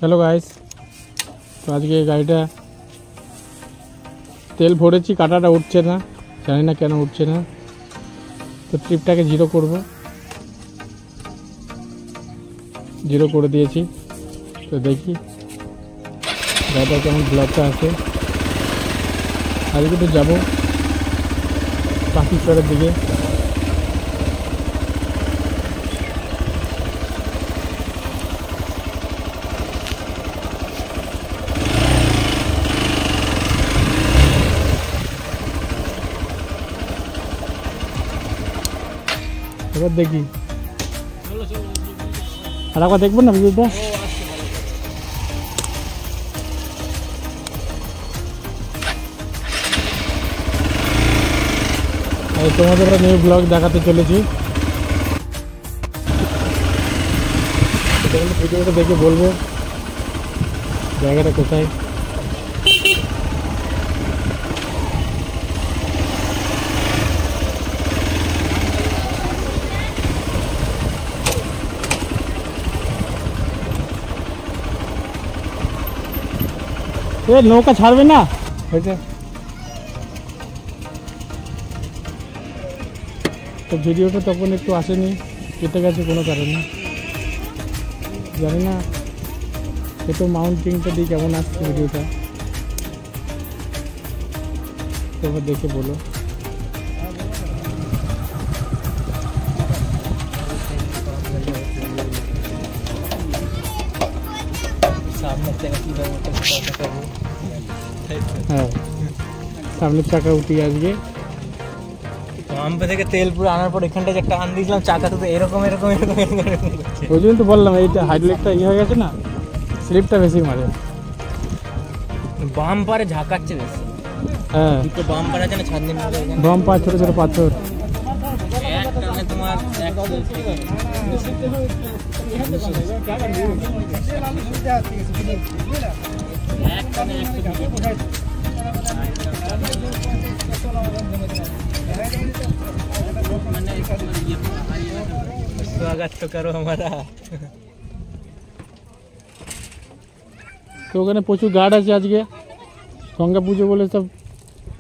Hello guys, तो आज के गाड़ीटा तेल भरेছি, কাটাটা উঠছে না, জানি না কেন উঠছে না। তো ট্রিপটাকে জিরো করব, জিরো করে দিয়েছি। তো দেখি গাড়িটা কেমন ব্লকটা আছে। আজকে তো যাবো পাকিস্তানের দিকে। এবার দেখি আর একবার দেখবেন না ভিডিওটা। তোমাদের নিউ ব্লগ দেখাতে চলেছি। ভিডিওটা দেখে বলবে জায়গাটা কোথায়। নৌকা ছাড়বে না হয়েছে। তো ভিডিওটা তখন একটু আসেনি, কেটে গেছে কোনো কারণে, জানি না। একটু মাউন্টিংটা দিয়ে কেমন আসছে ভিডিওটা, তোমরা দেখে বলো। হ্যাঁ, সামনের চাকা উঠিয়ে আজকে পাম্প থেকে তেল পুরো আনার পর এখানটা যে একটা টান দিয়েছিলাম, চাকা তো এরকম এরকম এরকম ওই জন্য তো বললাম এইটা হাইড্রোলিকটা ইয়ে হয়ে গেছে না, স্লিপটা বেশি মারে। বাম্পারে ঝাঁকাচ্ছে বেশি। হ্যাঁ, দুটো বাম্পার আছে না, ছাদনি বাম্পার, ছোটো ছোটো পাথর। তোমার स्वागत तो करो हमारा। তো ওখানে প্রচুর গার্ড আছে আজকে, গঙ্গা পুজো বলে সব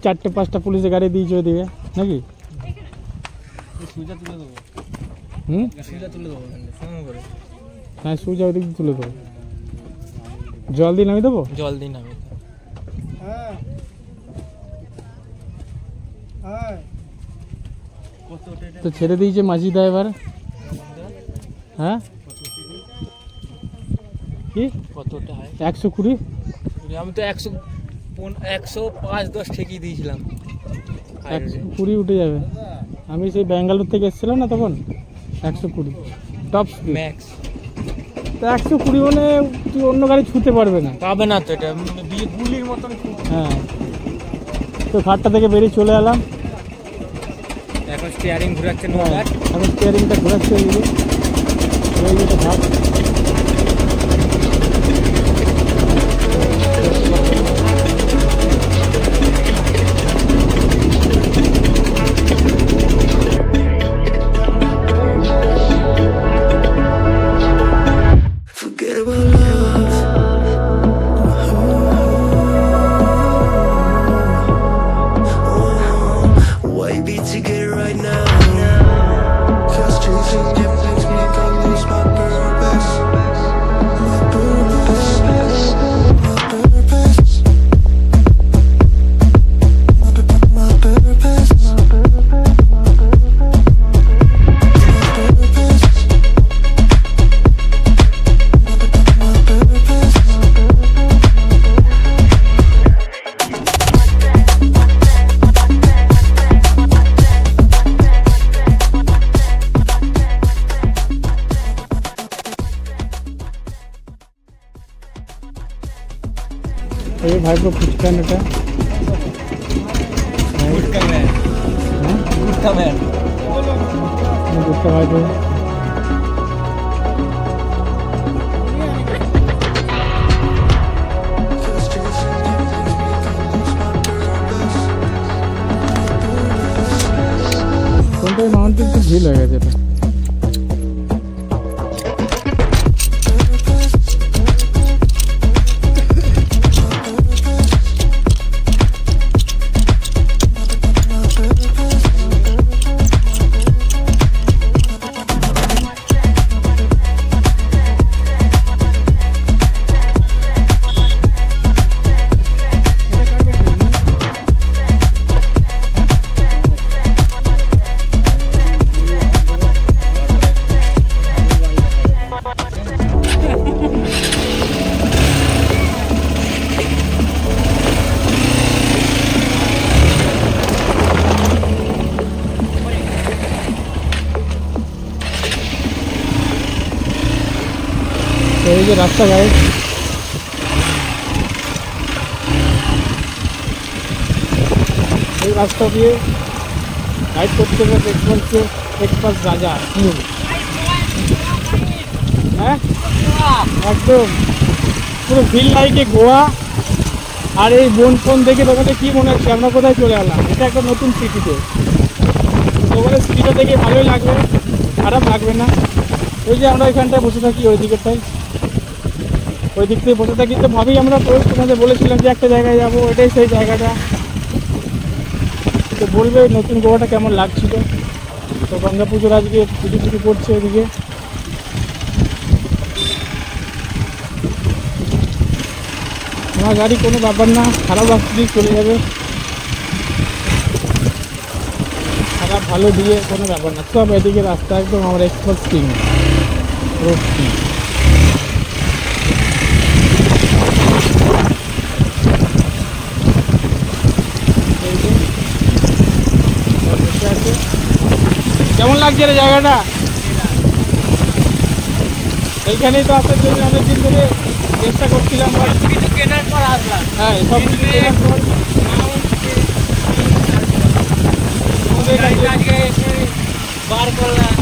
4-5টা পুলিশের গাড়ি দিয়েছে ওদিকে নাকি। হ্যাঁ, সুজা ওদিক তুলে দেবো। জল দিয়ে নামিয়ে দেবো, জল দিয়ে নামিয়ে। তো ছেড়ে দিয়েছে মাঝিদা এবার। হ্যাঁ, কি কতটা হয়? 120। আমি তো 105-10 ঠেকিয়ে দিয়েছিলাম। 120 উঠে যাবে। আমি সেই ব্যাঙ্গালোর থেকে এসেছিলাম না তখন, 120 টপ ম্যাক্স। তো 120 মানে তুই অন্য গাড়ি ছুঁতে পারবে না, পাবে না তো, এটা গুলির মতন। হ্যাঁ, তো ঘাটটা থেকে বেরিয়ে চলে এলাম। এখন স্টিয়ারিং ঘোরাচ্ছে, এখন স্টিয়ারিংটা ঘোরাচ্ছে ওইদিকে, ওইদিকে ঘাট। এই ভাইপো ফুচকা নেটা गुटका मैन। गुटका मैन, गुटका भाइपो। কোনটা মাউন্টেন তো ঝিল হয়ে গেছে এটা। তো এই যে রাস্তা গায়ে এই রাস্তা দিয়ে রাইড করতে গেলে এক্সপ্রেস রাজা হ্যাঁ একদম পুরো ফিল লাইকে গোয়া। আর এই বন ফোন দেখে তোমাদের কী মনে হচ্ছে আমরা কোথায় চলে এলাম? এটা একটা নতুন সিটিতে। তোমাদের সিটিটা দেখে ভালোই লাগবে, খারাপ লাগবে না। ওই যে আমরা এখানটায় বসে থাকি ওই দিকেরটাই, ওই দিক থেকে বসে থাকি। তো ভাবি আমরা তোমাদের বলেছিলাম যে একটা জায়গায় যাবো, এটাই সেই জায়গাটা। তো বলবে নতুন গোয়াটা কেমন লাগছিল। তো গঙ্গা পুজোর আজকে পুজো করছে ওইদিকে। আমার গাড়ি কোনো ব্যাপার না, খারাপ রাস্তা দিয়ে চলে যাবে, খারাপ ভালো দিয়ে কোনো ব্যাপার না। সব এদিকে রাস্তা একদম আমার এক্সপ্রেস কিং রোড কিং। কেমন লাগছে রে জায়গাটা? এইখানেই তো আপনার জন্য অনেকদিন ধরে চেষ্টা করছিলাম। কিছু কেনার পর আসলাম। হ্যাঁ সব কিছু কেনার পর বার করলাম।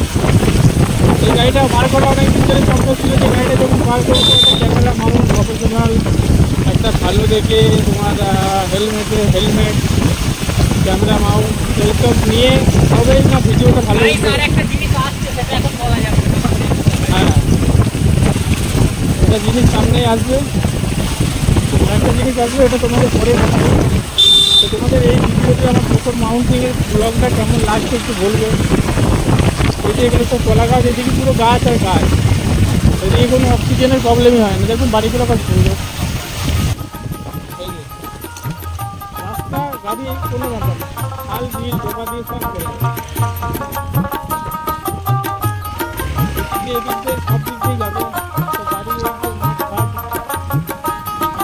এই গাড়িটা বার করা অনেকদিন ধরে স্বপ্ন ছিল যে গাড়িটা যখন বার করবো একটা ক্যামেরা মাউন্ট প্রফেশনাল একটা ভালো দেখে তোমার হেলমেট ক্যামেরা মাউন্ট এইসব নিয়ে তবেই না ভিডিওটা ভালো হচ্ছে। একটা জিনিস আসছে সেটা এখন বলা যাবে না। হ্যাঁ একটা জিনিস সামনে আসবে, একটা জিনিস আসবে, এটা তোমাদের পরে দেখাবো। তো তোমাদের এই ভিডিওতে আমার প্রথম মাউন্টিংয়ের ব্লগটা কেমন লাগছে একটু বলবে। এই যে এগুলো সব কলা গাছ, এদিকে পুরো গাছ আর গাছ, এদিকে কোনো অক্সিজেনের প্রবলেমই হয় না। দেখুন বাড়িগুলো কাজ সুন্দর, রাস্তা গাড়ি কোনো ব্যাপার না, খাল বিল ডোবা দিয়ে সব করে এদিক দিয়ে সব দিক দিয়ে যাবে। তো গাড়ি মাঠ ঘাট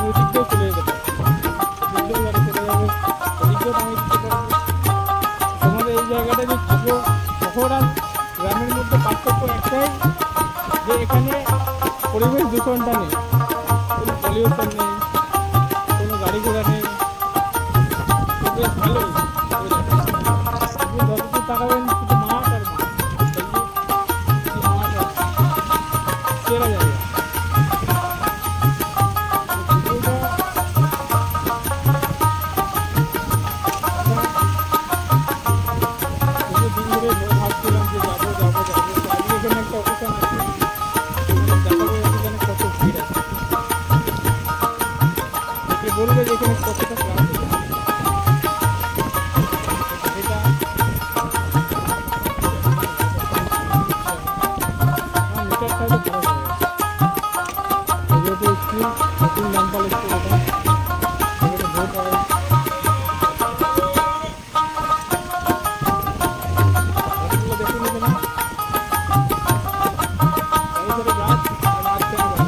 ওই দিক দিয়ে চলে যেতে পারে, দিক দিয়েও গাড়ি চলে যাবে, ওদিক দিয়েও আমি দিতে পারবো। তোমাদের এই জায়গাটা যে থাকো, শহর আর গ্রামের মধ্যে পার্থক্য একটাই যে এখানে পরিবেশ দূষণটা নেই, কোনো পলিউশন নেই, কোনো গাড়ি ঘোড়া নেই, বেশ ভালোই। আপনি যতদূর তাকাবেন শুধু মাঠ আর মাঠ, মাঠ আর সেরা জায়গা। দিন ধরে ভাবছিলাম যে যাবো যাবো যাবো, তো আজকে এখানে একটা অকেশন আছে, দেখাবো এখানে কত ভিড় আছে। দেখে বলবে যে এখানে কতটা ক্লাস আছে। এটা মিটারটা তো খারাপ হয়ে গেছে, যেহেতু স্কুল নতুন নামপাল স্কুল, এটা এখানে ভোট হয়। দেখুন এখানে গাছ আর মাঝখানে বাড়ি।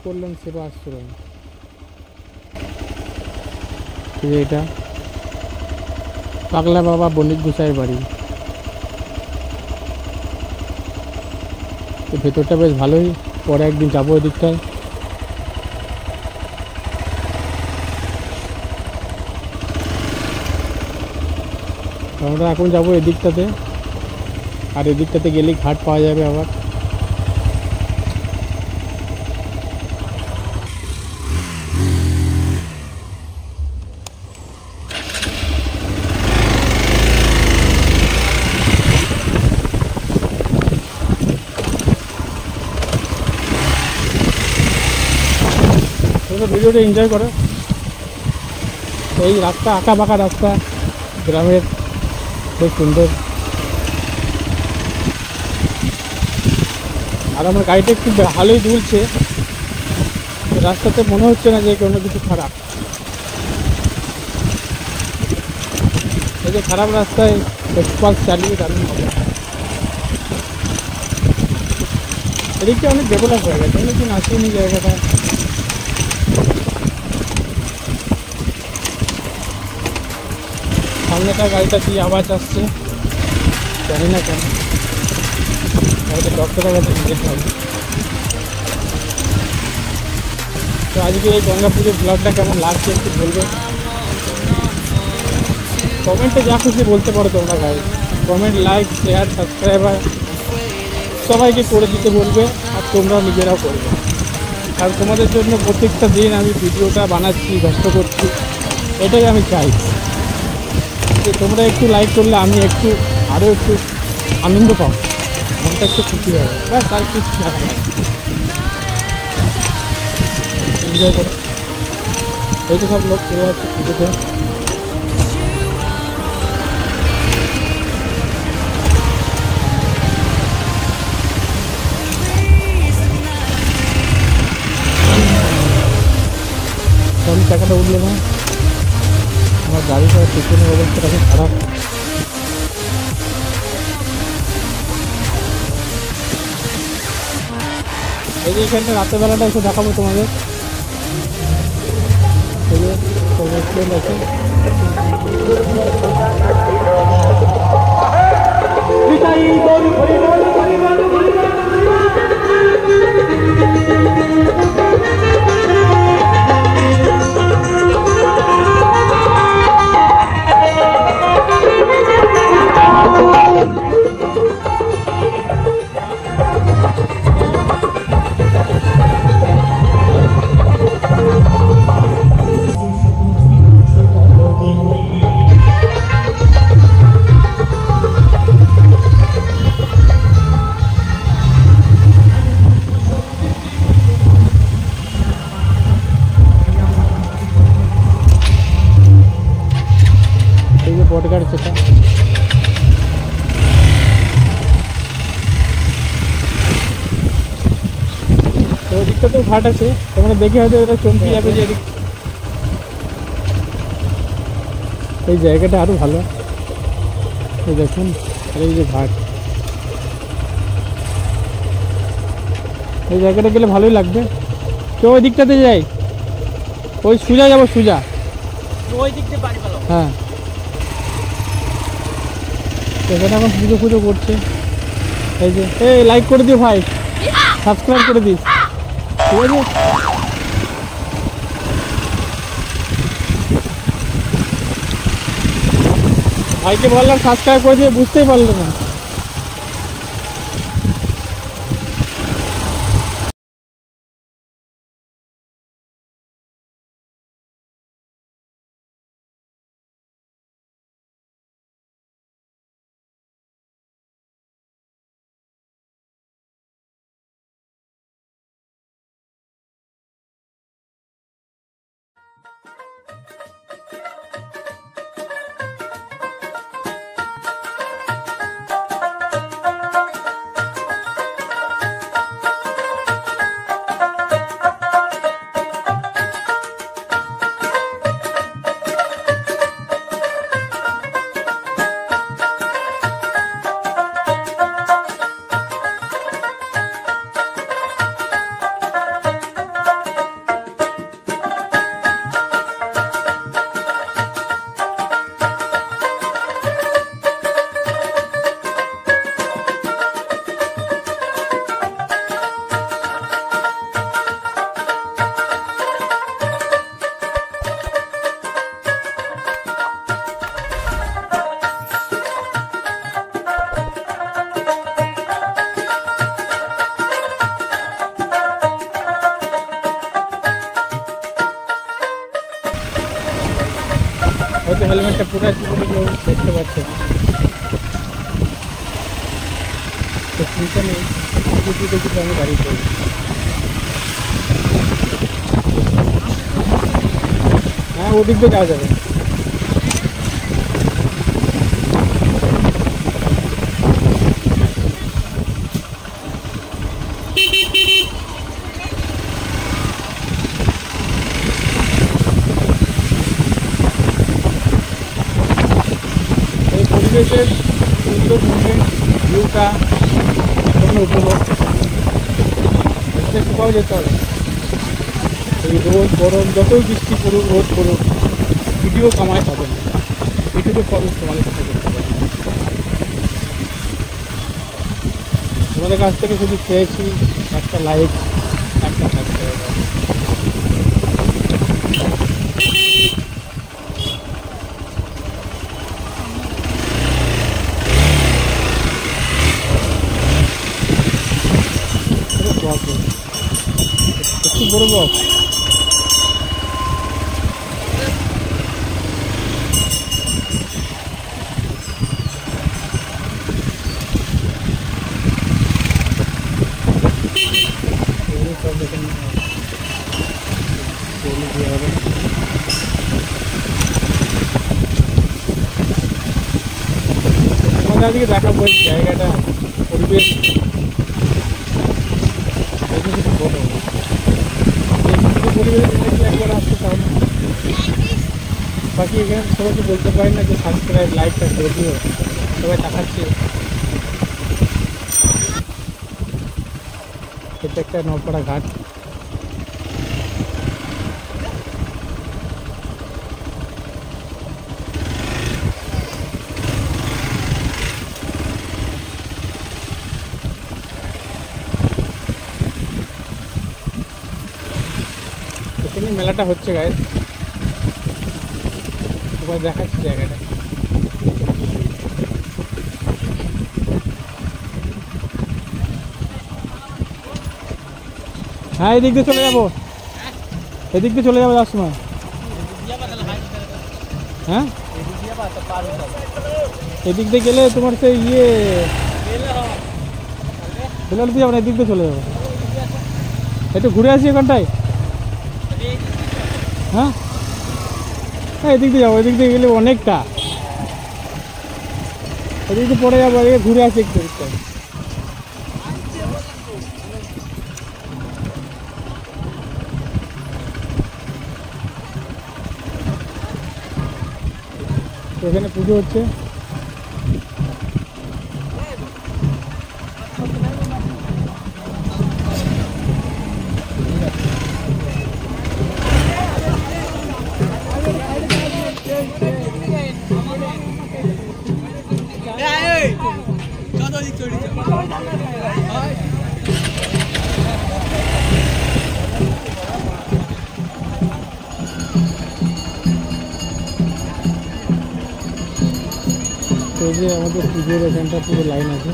করলেন সেবা আশ্রম। এই যে এটা পাগলা বাবা বণিক গোসাইয়ের বাড়ি। তো ভেতরটা বেশ ভালোই, পরে একদিন যাবো ওই দিকটায়। আমরা এখন যাবো এদিকটাতে, আর এদিকটাতে গেলেই ঘাট পাওয়া যাবে আবার। ভিডিওটা এনজয় করো। এই রাস্তা আঁকা বাঁকা রাস্তা গ্রামের, খুব সুন্দর। আর আমার গাড়িটা একটু ভালোই দুলছে, রাস্তাতে মনে হচ্ছে না যে কোনো কিছু খারাপ। এই যে খারাপ রাস্তায় এক্সপালস চালিয়ে দারুণ হবে। এদিকটা অনেক ডেভেলপ হয়ে গেছে, অনেকদিন আসেনি জায়গাটা। সামনেটা গাড়িটা দিয়ে আওয়াজ আসছে, জানি না কেন। হয়তো ডক্টরের কাছে যেতে হবে। তো আজকে এই গঙ্গা পুজোর ব্লগটা কেমন লাগছে একটু বলবে। কমেন্টে যা খুশি বলতে পারো তোমরা guys. Comment, like, share, subscriber সবাইকে করে দিতে বলবে, আর তোমরাও নিজেরাও করবে। আর তোমাদের জন্য প্রত্যেকটা দিন আমি ভিডিওটা বানাচ্ছি, কষ্ট করছি, এটাই আমি চাই যে তোমরা একটু লাইক করলে আমি একটু আরও একটু আনন্দ পাবো, মনটা একটু খুশি হবে। ব্যাস, আর কিছু না। এনজয় করো। এই তো সব লোক চলে যাচ্ছে পুজোতে। আমি টাকাটা উঠলো না, আমার গাড়িটা পিছনের অবস্থাটা খুব খারাপ। এই যে এখানটা রাতের বেলাটা একটু দেখাবো তোমাদের। এই যে রেস্টুরেন্ট আছে। বটগাছ সেটা তো ওদিকটা তো ঘাট আছে, তোমরা দেখে হয়তো এটা চমকে যাবে যে এদিক। এই জায়গাটা আরো ভালো, এই দেখুন। আর এই যে ঘাট, এই জায়গাটা গেলে ভালোই লাগবে। তো ওই দিকটাতে যাই, ওই সোজা যাবো, সোজা ওই দিক দিয়ে বাড়ি পেলো। হ্যাঁ, এখানে এখন পুজো পুজো করছে। এই যে এই লাইক করে দিও ভাই, সাবস্ক্রাইব করে দিস, ঠিক আছে। ভাইকে বললাম সাবস্ক্রাইব করে দিয়ে, বুঝতেই পারলো না। হেলমেটটা পুরো করে কেউ দেখতে পাচ্ছে না। তো চিন্তা নেই, কিছু আমি গাড়ি করি। হ্যাঁ, ওদিক দিয়ে যাওয়া যাবে। এই পরিবেশের সুন্দর মুভমেন্ট ভিউটা কোনো উপভোগ কোথাও যেতে হবে। এই রোদ গরম যতই বৃষ্টি পড়ুক, রোদ পড়ুক, ভিডিও কামাই হবে না, এটুকু খরচ তোমাদের সাথে করতে পারে। তোমাদের কাছ থেকে শুধু চেয়েছি একটা লাইক, একটা সাবস্ক্রাইব। একটু বড় বক্স। তোমাদের দিকে দেখাবো এই জায়গাটা, পরিবেশ বড় পরিবেশ একবার আসতে চাও না। বাকি এখানে সবাইকে বলতে পারি না যে সাবস্ক্রাইব লাইকটা করে দিও, সবাই দেখাচ্ছে। এটা একটা নৌপাড়া ঘাট। এখানে মেলাটা হচ্ছে গাইস, সবাই দেখাচ্ছে জায়গাটা। হ্যাঁ, এদিক দিয়ে চলে যাবো, এদিক দিয়ে চলে যাবো যাওয়ার সময়। হ্যাঁ, এদিক দিয়ে গেলে তোমার সেই বেলাল দিয়ে যাবো না, এদিক দিয়ে চলে যাবো। একটু ঘুরে আসি এখানটায়। হ্যাঁ, হ্যাঁ, এদিক দিয়ে যাবো, এদিক দিয়ে গেলে অনেকটা, এদিক দিয়ে পরে যাবো, ঘুরে আসি একটু। এখানে পুজো হচ্ছে। এই যে আমাদের পুজোর এখানটা পুরো লাইন আছে।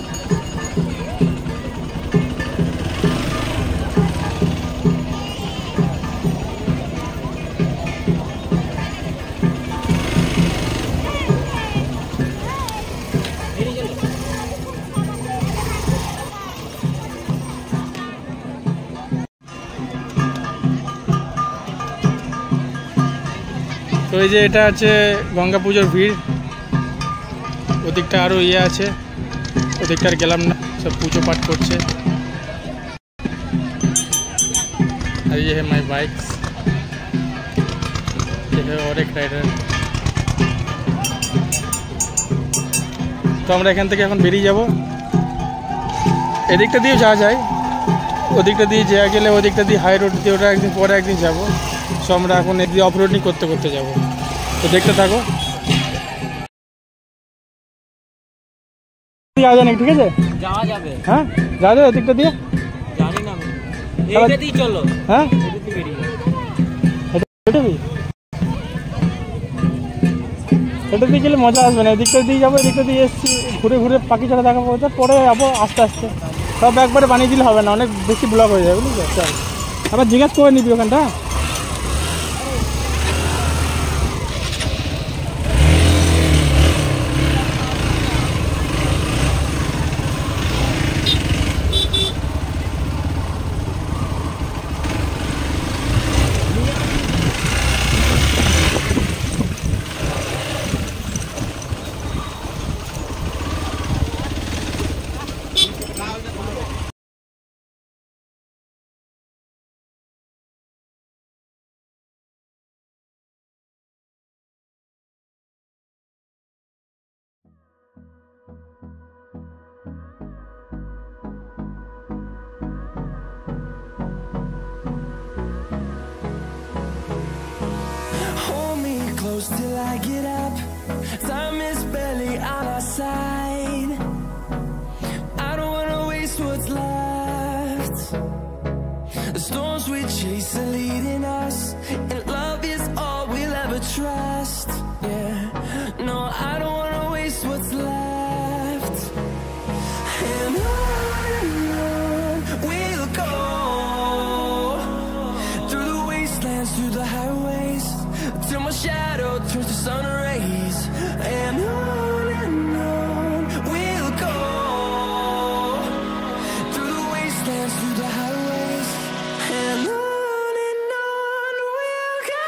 তো এই যে এটা আছে গঙ্গা পুজোর ভিড়। ওদিকটা আরও আছে, ওদিকটা আর গেলাম না, সব পুজো পাঠ করছে। আর ये है माई बाइक्स, ये है और एक राइडर। তো আমরা এখান থেকে এখন বেরিয়ে যাব। এদিকটা দিয়েও যাওয়া যায়, ওদিকটা দিয়ে যাওয়া গেলে ওদিকটা দিয়ে হাই রোড দিয়ে ওটা একদিন পরে একদিন যাবো। সো আমরা এখন এদিকে অফ রোডিং করতে করতে যাবো। তো দেখতে থাকো। যাওয়া যায় না, ঠিক আছে? যাওয়া যাবে। হ্যাঁ, যাওয়া যাবে এদিকটা দিয়ে। জানি না, এইটা দিয়ে চলো। হ্যাঁ, এটা দিয়ে গেলে মজা আসবে না। এদিকটা দিয়ে যাবো, এদিকটা দিয়ে এসছি, ঘুরে ঘুরে পাখি ছাড়া দেখাবো, পরে যাবো আস্তে আস্তে। সব একবারে বানিয়ে দিলে হবে না, অনেক বেশি ব্লক হয়ে যাবে, বুঝলি? চল আবার জিজ্ঞাসা করে নিবি ওখানটা। close till I get up. Time is barely on our side. I don't wanna waste what's left. The storms we chase are leading us, and love is all we'll ever trust. Yeah, no, I don't wanna waste what's left. And on we'll go, through the wastelands, through the highways, till my shadow turns to sun rays. And on we'll go, through the wastelands, through the highways, and on we'll go.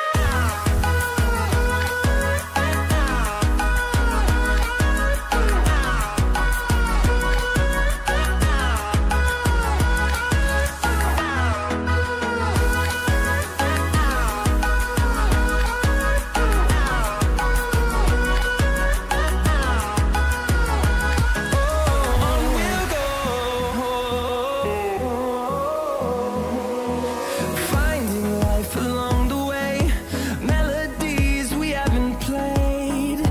Finding life along the way, melodies we haven't played.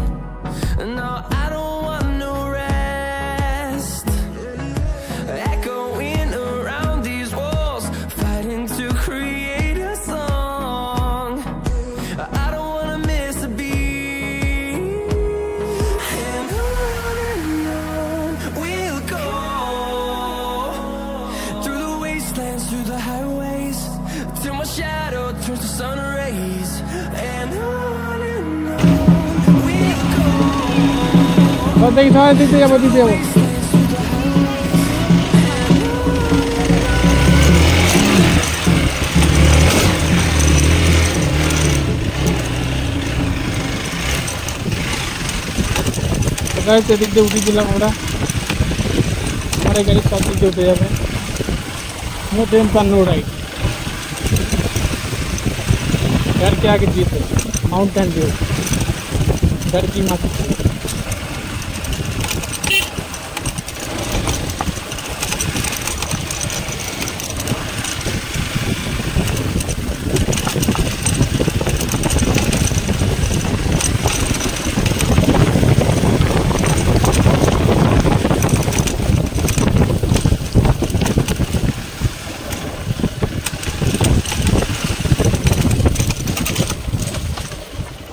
No, I don't want no rest. Echoing around these walls, fighting to create a song. I don't wanna miss a beat. And on we'll go, through the wastelands, through the highways, till my shadow turns to sun rays. And on we'll go, দেখি সবাই দিতে যাবো wastelands, through the গাড়ি এদিক দিয়ে উঠে দিলাম আমরা। আমার এই গাড়ি সব দিক দিয়ে উঠে যাবে। No tension no ride. घर के आगे जीते माउंटेन व्यू, घर की माटी।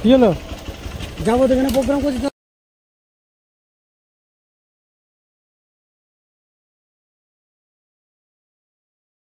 কি হলো? যাবো তো এখানে প্রোগ্রাম করছি তো